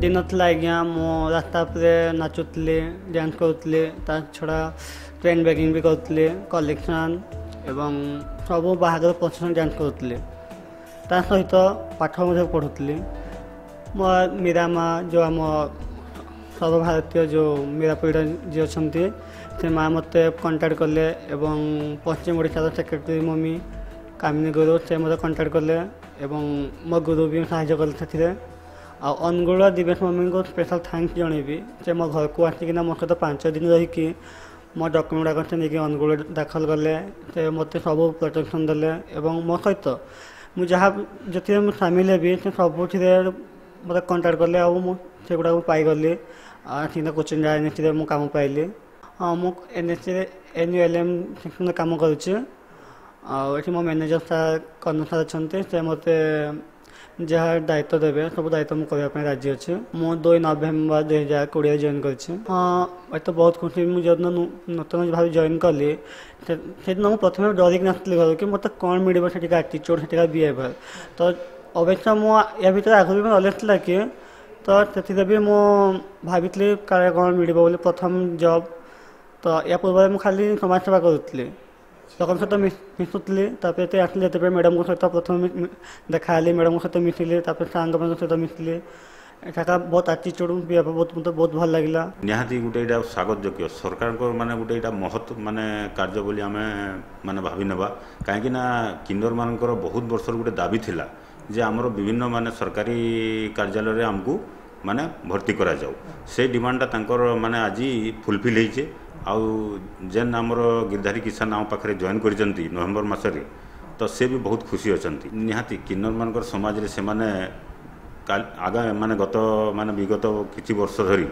दिन था आज्ञा मो रास्ता पर नाचुली डांस करुली ता छड़ा ट्रेन बैगिंग भी करुली कलेक्शन एवं सब बाहर प्रसेसन डांस करुली ता सहित पाठ पढ़ुली मो मीरा माँ जो आम सर्वभारतीय जो मीरा पीढ़ जी अच्छा से माँ मत कंटाक्ट कले एवं पश्चिम ओडिशा सेक्रेटरी मम्मी कामिनी गुरु से मत कंटाक्ट कले एवं मो गुरु भी साहाय्य कले अनुगुल दिवेश मम्मी को स्पेशल थैंक्स जनइबी से मो घर को आसिकिना मो सहित 5 दिन रहीकि मो डॉक्यूमेंट गुड़ाक से नहीं अनुगुल दाखल कले से मत सब प्रोटेक्शन देले एवं मो सहित मुझे जहाँ जो सामिल हेबी से सबुथ मत कंटाक्ट कले से गुड़ा पाईगली सीधा कोचिंग एनएससी में कम पाइली हाँ मुझे एनएससी NULM सेक्शन कम करुच्चे मो मैनेजर सार कर्ण सार अच्छा से मत जहाँ दायित्व देवे सब दायित्व मुझे राजी अच्छे मु 2 नवेम्बर 2020 जॉइन कर हाँ तो बहुत खुशी मुझे जो नूतन भाव जॉइन कली से दिन प्रथम डरिक नासी घर कि मत कौन मिले से आटीट्यूड से बिहेवियर तो अवश्य मुझे या भर आगे भी नलेज था कि तो से भी मुझे भाई काले कौन मिले बोली प्रथम जॉब तो या पूर्व मुझे खाली समाज सेवा करुली लोक सहित मिशुली आसली मैडम को सहित प्रथम देखाली मैडम सहित मिसिली सांग सहित मिसिली एटा बहुत आटीट्यूड बिहेवियर बहुत मतलब बहुत भल लगे निहाती गोटे स्वागत योग्य सरकार को माने गोटे महत्व माने कार्य बोली आमे माने भावी नेबा कहीं किन्नर मानकर बहुत वर्ष गोटे दाबी थिला जे आमर विभिन्न माने सरकारी कार्यालय रे हमको माने भर्ती करा जाऊ से डिमांडा तांकर माने आज फुलफिल होइचे आउ जेन आमर गिरधारी किसान आम पाखे जॉइन कर नवेम्बर मसरे तो से भी बहुत खुशी अच्छा निहाती किन्नर मानकर समाज रे से माने आगा माने गत माने विगत किछि वर्ष धरी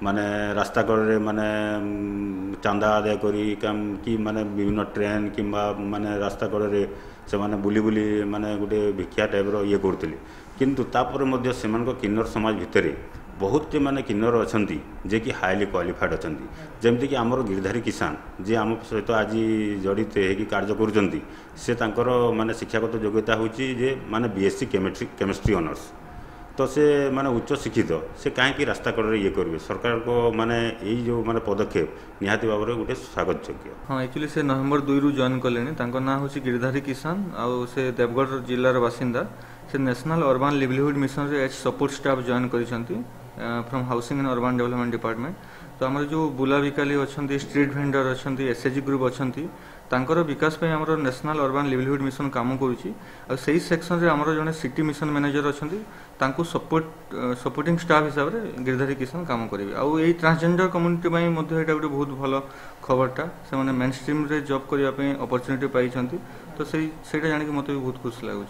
माने रास्ता कड़े माने चांदा आदाय करी कि माने विभिन्न ट्रेन कि माने रास्ता कड़े से माने बुली बुली माने गोटे भिक्षा टाइप ये करते किंतु तापर मध्य सेमानक किन्नर समाज भितरे बहुत माने किन्नर अच्छा जे कि हाईली क्वालिफाइड अच्छा जमती कि आमर गिरधारी किसान जी आम सहित आज जड़ित हो कार्य करुँच से तांकर माने शिक्षागत योग्यता होची जे माने BSc केमिस्ट्री ऑनर्स तो से माने उच्च शिक्षित से कहीं रास्ता कड़े ये करेंगे सरकार को माने यही जो माने पदक्षेप निहाती भाव में गोटे स्वागत योग्य। हाँ एक्चुअली से नवेम्बर 2 रु जॉइन कले ना हूँ गिरधारी किसान आउ से देवगढ़ जिलार बासिंदा से नेशनल अर्बन लिवलीहुड मिशन रे एज सपोर्ट स्टाफ जॉइन करिसेंती from housing and urban development department तो आमर जो बुला बिकाली अच्छा स्ट्रीट भेंडर अच्छा SHG ग्रुप अच्छा तांकर विकास पे आमर नेशनल अर्बन लिवलीहुड मिशन काम करुच्ची से सेक्शन रे आमर जने सिटी मिशन मैनेजर अच्छा तांको सपोर्टिंग स्टाफ हिसाब से गिरधारी किसान काम करेंगे आउ यही ट्रांसजेंडर कम्युनिटी गोटे बहुत भल खबरटा से मेन स्ट्रीम रे जॉब करने अपॉर्चुनिटी पाई तो से जानिक मत भी बहुत खुशी लगुच।